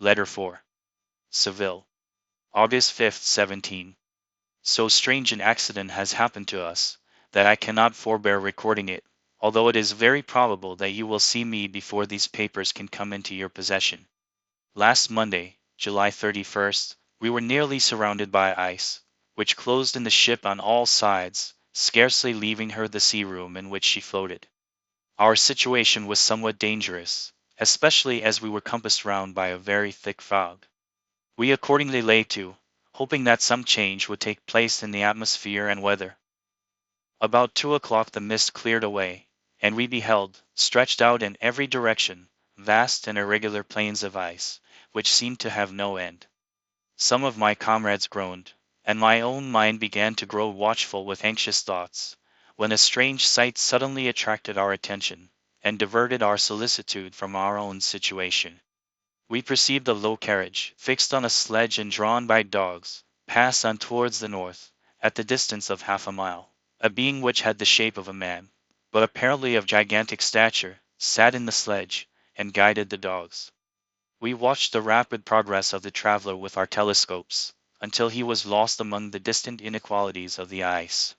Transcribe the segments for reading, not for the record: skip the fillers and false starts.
Letter 4. Seville. August 5th, 17. So strange an accident has happened to us, that I cannot forbear recording it, although it is very probable that you will see me before these papers can come into your possession. Last Monday, July 31st, we were nearly surrounded by ice, which closed in the ship on all sides, scarcely leaving her the sea room in which she floated. Our situation was somewhat dangerous, especially as we were compassed round by a very thick fog. We accordingly lay to, hoping that some change would take place in the atmosphere and weather. About 2 o'clock the mist cleared away, and we beheld, stretched out in every direction, vast and irregular plains of ice, which seemed to have no end. Some of my comrades groaned, and my own mind began to grow watchful with anxious thoughts, when a strange sight suddenly attracted our attention, and diverted our solicitude from our own situation. We perceived a low carriage, fixed on a sledge and drawn by dogs, pass on towards the north, at the distance of half a mile. A being which had the shape of a man, but apparently of gigantic stature, sat in the sledge, and guided the dogs. We watched the rapid progress of the traveler with our telescopes, until he was lost among the distant inequalities of the ice.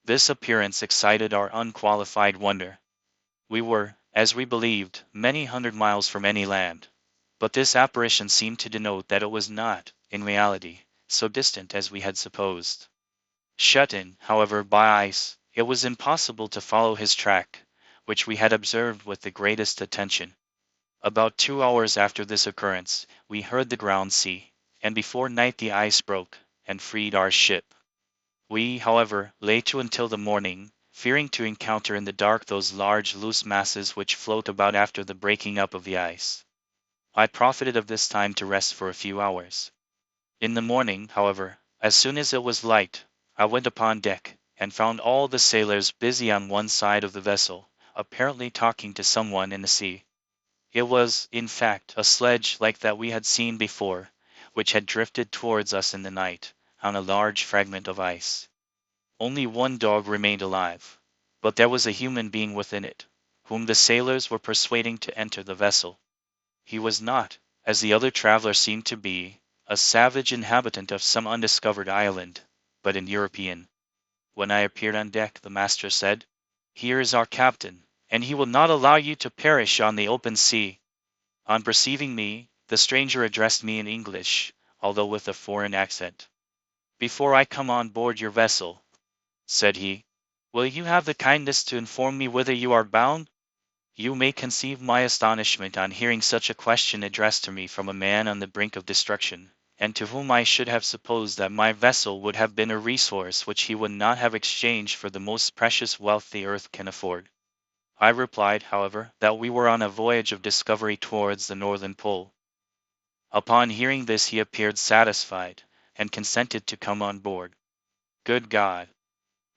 This appearance excited our unqualified wonder. We were, as we believed, many hundred miles from any land, but this apparition seemed to denote that it was not, in reality, so distant as we had supposed. Shut in, however, by ice, it was impossible to follow his track, which we had observed with the greatest attention. About 2 hours after this occurrence, we heard the ground sea, and before night the ice broke, and freed our ship. We, however, lay to until the morning, fearing to encounter in the dark those large loose masses which float about after the breaking up of the ice. I profited of this time to rest for a few hours. In the morning, however, as soon as it was light, I went upon deck, and found all the sailors busy on one side of the vessel, apparently talking to someone in the sea. It was, in fact, a sledge like that we had seen before, which had drifted towards us in the night, on a large fragment of ice. Only one dog remained alive, but there was a human being within it, whom the sailors were persuading to enter the vessel. He was not, as the other traveler seemed to be, a savage inhabitant of some undiscovered island, but an European. When I appeared on deck, the master said, "Here is our captain, and he will not allow you to perish on the open sea." On perceiving me, the stranger addressed me in English, although with a foreign accent. "Before I come on board your vessel," said he, "will you have the kindness to inform me whither you are bound?" You may conceive my astonishment on hearing such a question addressed to me from a man on the brink of destruction, and to whom I should have supposed that my vessel would have been a resource which he would not have exchanged for the most precious wealth the earth can afford. I replied, however, that we were on a voyage of discovery towards the northern pole. Upon hearing this he appeared satisfied, and consented to come on board. Good God!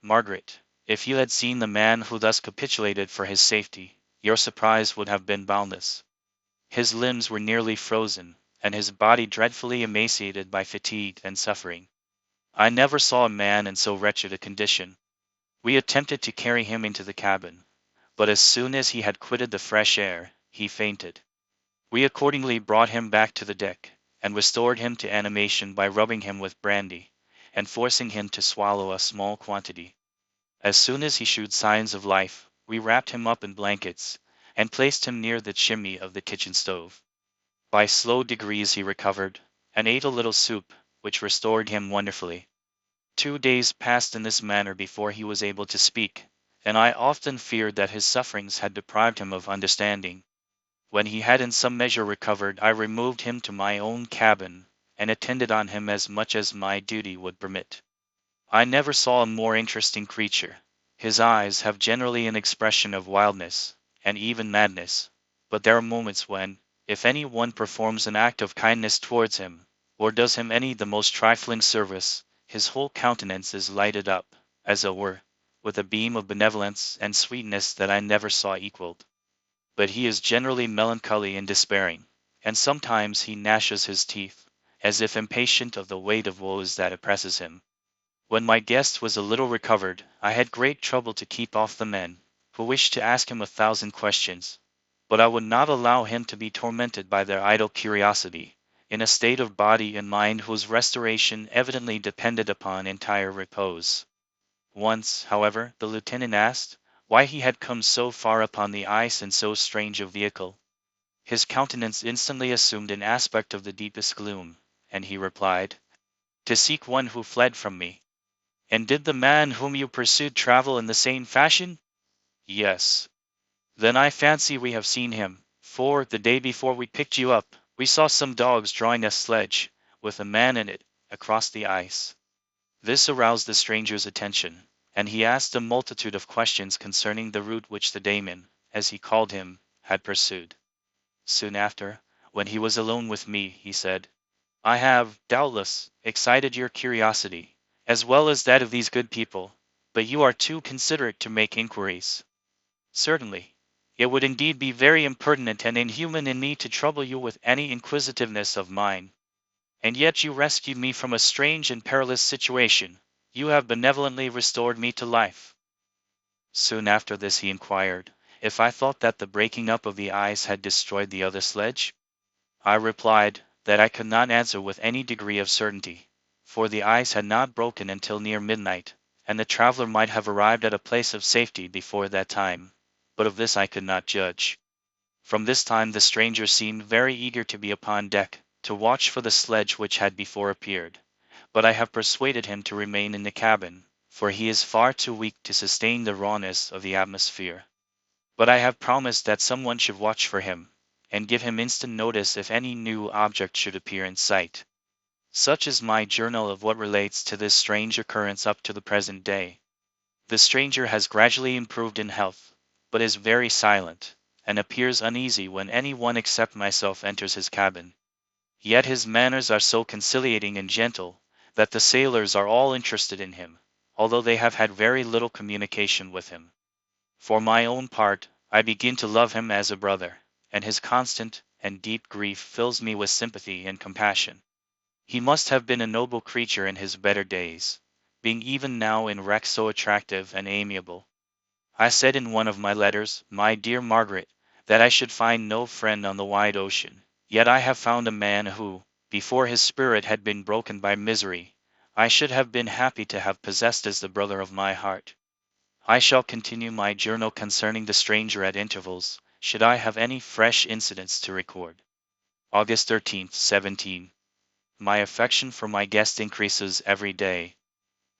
Margaret, if you had seen the man who thus capitulated for his safety, your surprise would have been boundless. His limbs were nearly frozen, and his body dreadfully emaciated by fatigue and suffering. I never saw a man in so wretched a condition. We attempted to carry him into the cabin, but as soon as he had quitted the fresh air, he fainted. We accordingly brought him back to the deck, and restored him to animation by rubbing him with brandy, and forcing him to swallow a small quantity. As soon as he shewed signs of life, we wrapped him up in blankets, and placed him near the chimney of the kitchen stove. By slow degrees he recovered, and ate a little soup, which restored him wonderfully. 2 days passed in this manner before he was able to speak, and I often feared that his sufferings had deprived him of understanding. When he had in some measure recovered, I removed him to my own cabin, and attended on him as much as my duty would permit. I never saw a more interesting creature. His eyes have generally an expression of wildness, and even madness, but there are moments when, if any one performs an act of kindness towards him, or does him any the most trifling service, his whole countenance is lighted up, as it were, with a beam of benevolence and sweetness that I never saw equalled. But he is generally melancholy and despairing, and sometimes he gnashes his teeth, as if impatient of the weight of woes that oppresses him. When my guest was a little recovered, I had great trouble to keep off the men, who wished to ask him 1,000 questions, but I would not allow him to be tormented by their idle curiosity, in a state of body and mind whose restoration evidently depended upon entire repose. Once, however, the lieutenant asked why he had come so far upon the ice in so strange a vehicle. His countenance instantly assumed an aspect of the deepest gloom, and he replied, "To seek one who fled from me." "And did the man whom you pursued travel in the same fashion?" "Yes." "Then I fancy we have seen him, for, the day before we picked you up, we saw some dogs drawing a sledge, with a man in it, across the ice." This aroused the stranger's attention, and he asked a multitude of questions concerning the route which the daemon, as he called him, had pursued. Soon after, when he was alone with me, he said, "I have, doubtless, excited your curiosity, as well as that of these good people, but you are too considerate to make inquiries." "Certainly. It would indeed be very impertinent and inhuman in me to trouble you with any inquisitiveness of mine. And yet you rescued me from a strange and perilous situation. You have benevolently restored me to life." Soon after this he inquired if I thought that the breaking up of the ice had destroyed the other sledge. I replied that I could not answer with any degree of certainty, for the ice had not broken until near midnight, and the traveler might have arrived at a place of safety before that time, but of this I could not judge. From this time the stranger seemed very eager to be upon deck, to watch for the sledge which had before appeared, but I have persuaded him to remain in the cabin, for he is far too weak to sustain the rawness of the atmosphere. But I have promised that some one should watch for him, and give him instant notice if any new object should appear in sight. Such is my journal of what relates to this strange occurrence up to the present day. The stranger has gradually improved in health, but is very silent, and appears uneasy when any one except myself enters his cabin. Yet his manners are so conciliating and gentle, that the sailors are all interested in him, although they have had very little communication with him. For my own part, I begin to love him as a brother, and his constant and deep grief fills me with sympathy and compassion. He must have been a noble creature in his better days, being even now in wreck so attractive and amiable. I said in one of my letters, my dear Margaret, that I should find no friend on the wide ocean, yet I have found a man who, before his spirit had been broken by misery, I should have been happy to have possessed as the brother of my heart. I shall continue my journal concerning the stranger at intervals, should I have any fresh incidents to record. August 13th, 17. My affection for my guest increases every day.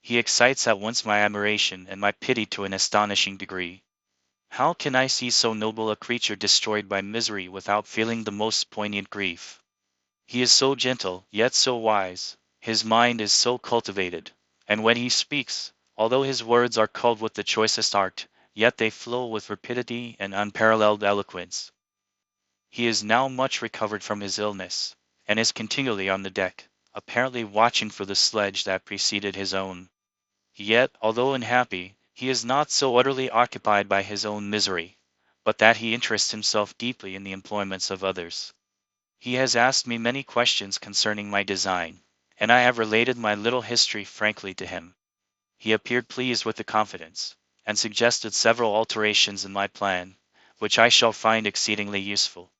He excites at once my admiration and my pity to an astonishing degree. How can I see so noble a creature destroyed by misery without feeling the most poignant grief? He is so gentle, yet so wise, his mind is so cultivated, and when he speaks, although his words are culled with the choicest art, yet they flow with rapidity and unparalleled eloquence. He is now much recovered from his illness, and is continually on the deck, apparently watching for the sledge that preceded his own. Yet, although unhappy, he is not so utterly occupied by his own misery, but that he interests himself deeply in the employments of others. He has asked me many questions concerning my design, and I have related my little history frankly to him. He appeared pleased with the confidence, and suggested several alterations in my plan, which I shall find exceedingly useful.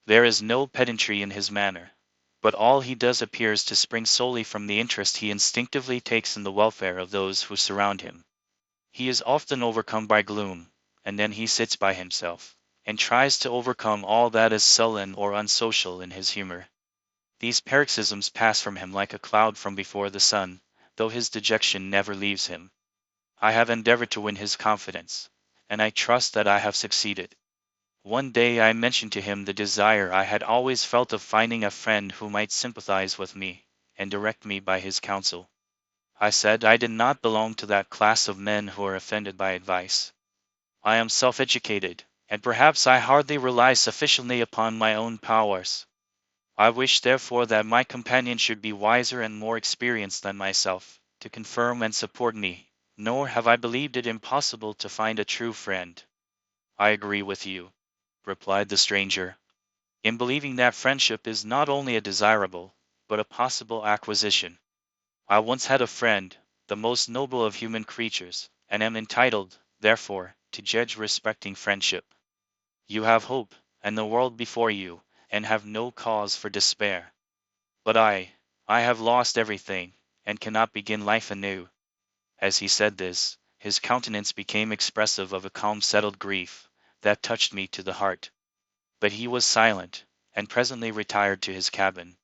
There is no pedantry in his manner, but all he does appears to spring solely from the interest he instinctively takes in the welfare of those who surround him. He is often overcome by gloom, and then he sits by himself, and tries to overcome all that is sullen or unsocial in his humor. These paroxysms pass from him like a cloud from before the sun, though his dejection never leaves him. I have endeavored to win his confidence, and I trust that I have succeeded. One day I mentioned to him the desire I had always felt of finding a friend who might sympathize with me, and direct me by his counsel. I said I did not belong to that class of men who are offended by advice. I am self-educated, and perhaps I hardly rely sufficiently upon my own powers. I wish therefore that my companion should be wiser and more experienced than myself, to confirm and support me, nor have I believed it impossible to find a true friend. I agree with you, replied the stranger, in believing that friendship is not only a desirable, but a possible acquisition. I once had a friend, the most noble of human creatures, and am entitled, therefore, to judge respecting friendship. You have hope, and the world before you, and have no cause for despair. But I have lost everything, and cannot begin life anew. As he said this, his countenance became expressive of a calm settled grief, that touched me to the heart. But he was silent, and presently retired to his cabin.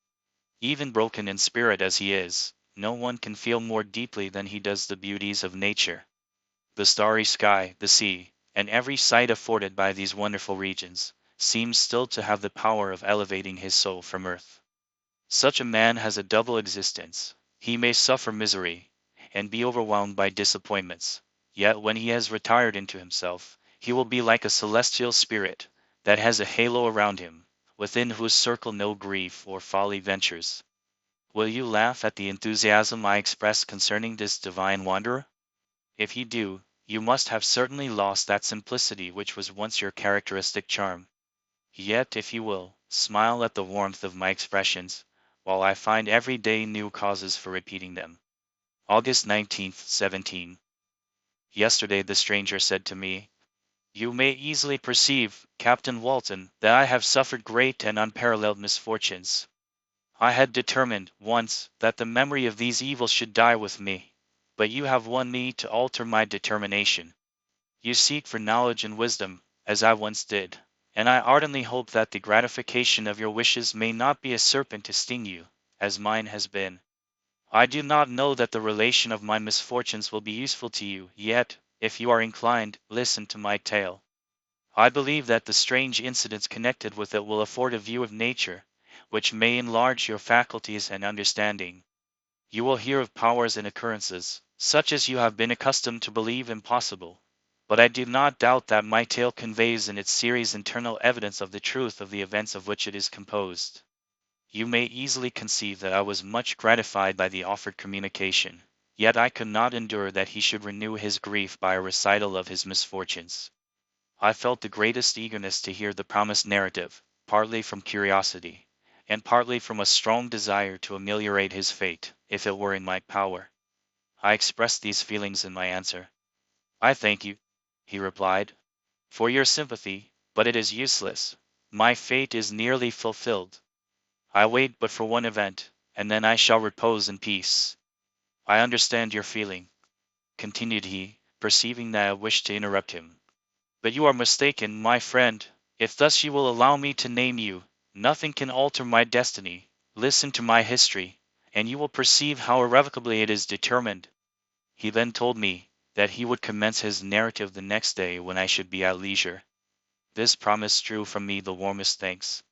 Even broken in spirit as he is, no one can feel more deeply than he does the beauties of nature. The starry sky, the sea, and every sight afforded by these wonderful regions, seems still to have the power of elevating his soul from earth. Such a man has a double existence. He may suffer misery, and be overwhelmed by disappointments, yet when he has retired into himself, he will be like a celestial spirit, that has a halo around him, within whose circle no grief or folly ventures. Will you laugh at the enthusiasm I express concerning this divine wanderer? If you do, you must have certainly lost that simplicity which was once your characteristic charm. Yet, if you will, smile at the warmth of my expressions, while I find every day new causes for repeating them. August 19th, 17. Yesterday the stranger said to me, "You may easily perceive, Captain Walton, that I have suffered great and unparalleled misfortunes. I had determined, once, that the memory of these evils should die with me, but you have won me to alter my determination. You seek for knowledge and wisdom, as I once did, and I ardently hope that the gratification of your wishes may not be a serpent to sting you, as mine has been. I do not know that the relation of my misfortunes will be useful to you, yet, if you are inclined, listen to my tale. I believe that the strange incidents connected with it will afford a view of nature, which may enlarge your faculties and understanding. You will hear of powers and occurrences, such as you have been accustomed to believe impossible. But I do not doubt that my tale conveys in its series internal evidence of the truth of the events of which it is composed. You may easily conceive that I was much gratified by the offered communication, yet I could not endure that he should renew his grief by a recital of his misfortunes. I felt the greatest eagerness to hear the promised narrative, partly from curiosity, and partly from a strong desire to ameliorate his fate, if it were in my power. I expressed these feelings in my answer. "I thank you," he replied, "for your sympathy, but it is useless. My fate is nearly fulfilled. I wait but for one event, and then I shall repose in peace. I understand your feeling," continued he, perceiving that I wished to interrupt him. "But you are mistaken, my friend. If thus you will allow me to name you, nothing can alter my destiny. Listen to my history, and you will perceive how irrevocably it is determined." He then told me that he would commence his narrative the next day when I should be at leisure. This promise drew from me the warmest thanks.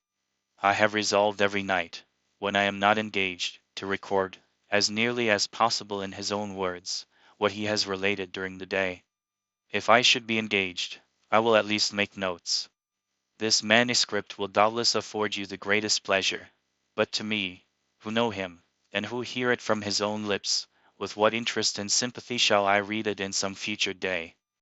I have resolved every night, when I am not engaged, to record, as nearly as possible in his own words, what he has related during the day. If I should be engaged, I will at least make notes. This manuscript will doubtless afford you the greatest pleasure, but to me, who know him, and who hear it from his own lips, with what interest and sympathy shall I read it in some future day?